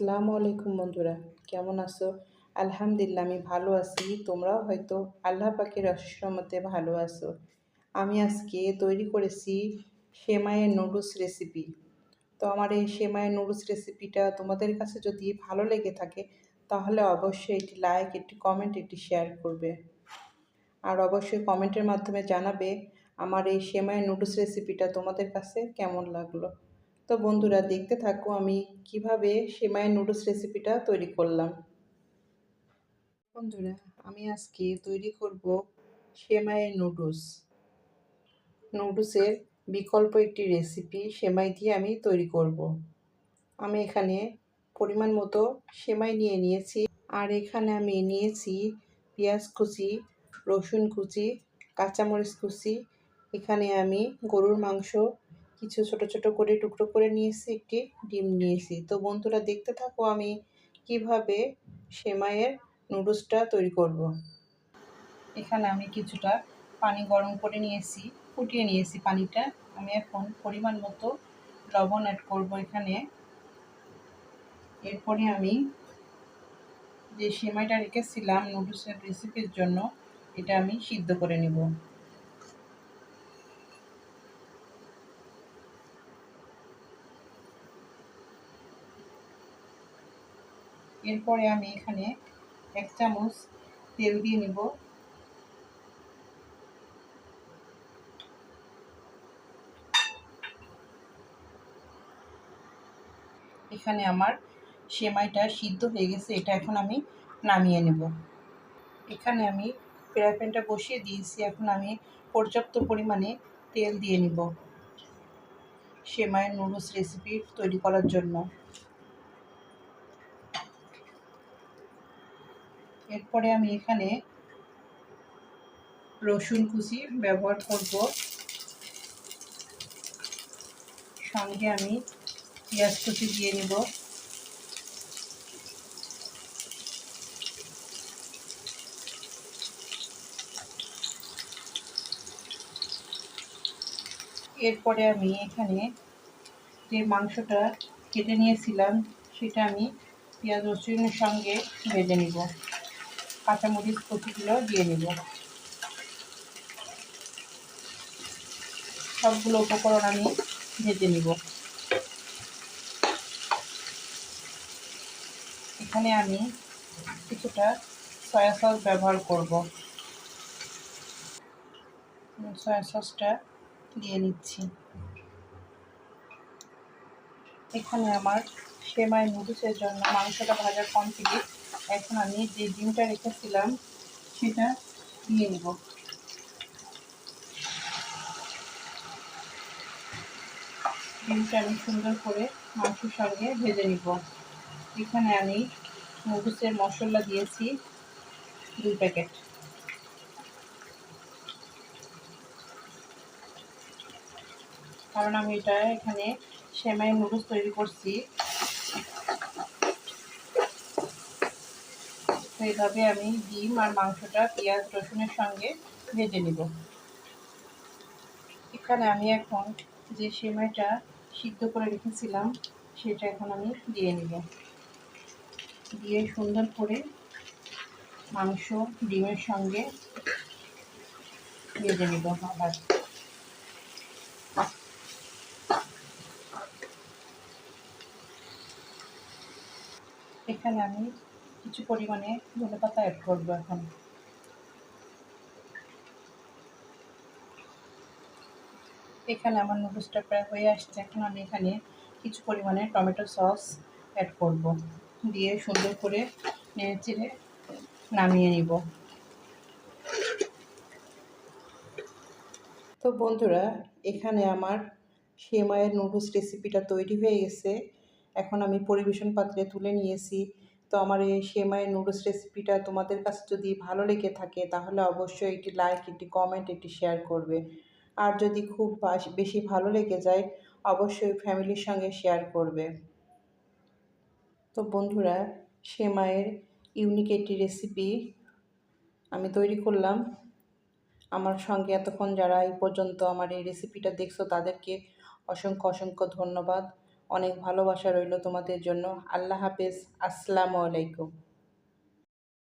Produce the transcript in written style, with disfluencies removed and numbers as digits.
আসসালামু আলাইকুম বন্ধুরা, কেমন আছো? আলহামদুলিল্লাহ আমি ভালো আছি। তোমরাও হয়তো আল্লাহ পাকের অশেষ রহমতে ভালো আছো। আমি আজকে তৈরি করেছি সেমাইয়ের নুডলস রেসিপি। তো আমার এই সেমাইয়ের নুডলস রেসিপিটা তোমাদের কাছে যদি ভালো লেগে থাকে তাহলে অবশ্যই একটি লাইক, একটি কমেন্ট, একটি শেয়ার করবে। আর অবশ্যই কমেন্টের মাধ্যমে জানাবে আমার এই সেমাই নুডলস রেসিপিটা তোমাদের কাছে কেমন লাগলো। তো বন্ধুরা দেখতে থাকো আমি কিভাবে সেমাই নুডলস রেসিপিটা তৈরি করলাম। বন্ধুরা আমি আজকে তৈরি করব সেমাইয়ের নুডলসের বিকল্প একটি রেসিপি সেমাই দিয়ে আমি তৈরি করব। আমি এখানে পরিমাণ মতো সেমাই নিয়ে নিয়েছি। আর এখানে আমি নিয়েছি পেঁয়াজ কুচি, রসুন কুচি, কাঁচামরিচ কুচি। এখানে আমি গরুর মাংস কিছু ছোট ছোট করে টুকরো করে নিয়েছি, একটি ডিম নিয়েছি। তো বন্ধুরা দেখতে থাকো আমি কিভাবে সেমাইয়ের নুডলসটা তৈরি করব। এখানে আমি কিছুটা পানি গরম করে নিয়েছি, ফুটিয়ে নিয়েছি পানিটা। আমি এখন পরিমাণ মতো লবণ অ্যাড করব এখানে। এরপরে আমি যে সেমাইটা রেখেছিলাম নুডলসের রেসিপির জন্য, এটা আমি সিদ্ধ করে নেব। এরপরে আমি এখানে 1 চামচ তেল দিয়ে নেব। এখানে আমার সেমাইটা সিদ্ধ হয়ে গেছে, এটা এখন আমি নামিয়ে নেব। এখানে আমি ফ্রাই প্যানটা বসিয়ে দিয়েছি। এখন আমি পর্যাপ্ত পরিমাণে তেল দিয়ে নেব সেমাইয়ের নুডলস রেসিপি তৈরি করার জন্য। এরপরে আমি এখানে রসুন কুচি ব্যবহার করব, সঙ্গে আমি পেঁয়াজ কুচি দিয়ে নেব। এরপরে আমি এখানে যে মাংসটা কেটে নিয়েছিলাম সেটা আমি পেঁয়াজ রসুনের সঙ্গে ভেজে নেব। কাঁচামরিচ কুচিগুলো দিয়ে নেব। সবগুলো উপকরণ আমি ভেজে নেব। এখানে আমি কিছুটা সয়া সস ব্যবহার করব। সয়া সসটা দিয়ে নিচ্ছি। এখানে আমার সেমাই নুডলসের জন্য মাংসটা ভাজা কমপ্লিট। এখন আমি যে ডিমটা রেখেছিলাম সেটা দিয়ে নেব। ডিমটা আমি সুন্দর করে মাংসের সঙ্গে ভেজে নিব। এখানে আমি নুডলসের মশলা দিয়েছি 2 প্যাকেট। কারণ আমি এটা এখানে সেমাই নুডলস তৈরি করছি, তো এইভাবে আমি ডিম আর মাংসটা পেঁয়াজ রসুনের সঙ্গে ভেজে নিব। এখানে আমি এখন যে সেমাইটা সিদ্ধ করে রেখেছিলাম সেটা এখন আমি দিয়ে নিব। দিয়ে সুন্দর করে মাংস ডিমের সঙ্গে ভেজে নিব আবার। এখানে আমি কিছু পরিমাণে ধনেপাতা অ্যাড করব এখন। এখানে আমার নুডলসটা প্রায় হয়ে আসছে। এখন আমি এখানে কিছু পরিমাণে টমেটো সস অ্যাড করব, দিয়ে সুন্দর করে নেড়েচেড়ে নামিয়ে নিব। তো বন্ধুরা এখানে আমার সেমাইয়ের নুডলস রেসিপিটা তৈরি হয়ে গেছে। এখন আমি পরিবেশন পাত্রে তুলে নিয়েছি। তো আমার এই সেমাইয়ের নুডলস রেসিপিটা তোমাদের কাছে যদি ভালো লেগে থাকে তাহলে অবশ্যই একটি লাইক, একটি কমেন্ট, একটি শেয়ার করবে। আর যদি খুব বেশি ভালো লেগে যায় অবশ্যই ফ্যামিলির সঙ্গে শেয়ার করবে। তো বন্ধুরা সেমাইয়ের ইউনিক একটি রেসিপি আমি তৈরি করলাম। আমার সঙ্গে এতক্ষণ যারা এই পর্যন্ত আমার এই রেসিপিটা দেখছো তাদেরকে অসংখ্য অসংখ্য ধন্যবাদ। অনেক ভালোবাসা রইল তোমাদের জন্য। আল্লাহ হাফেজ। আসসালামু আলাইকুম।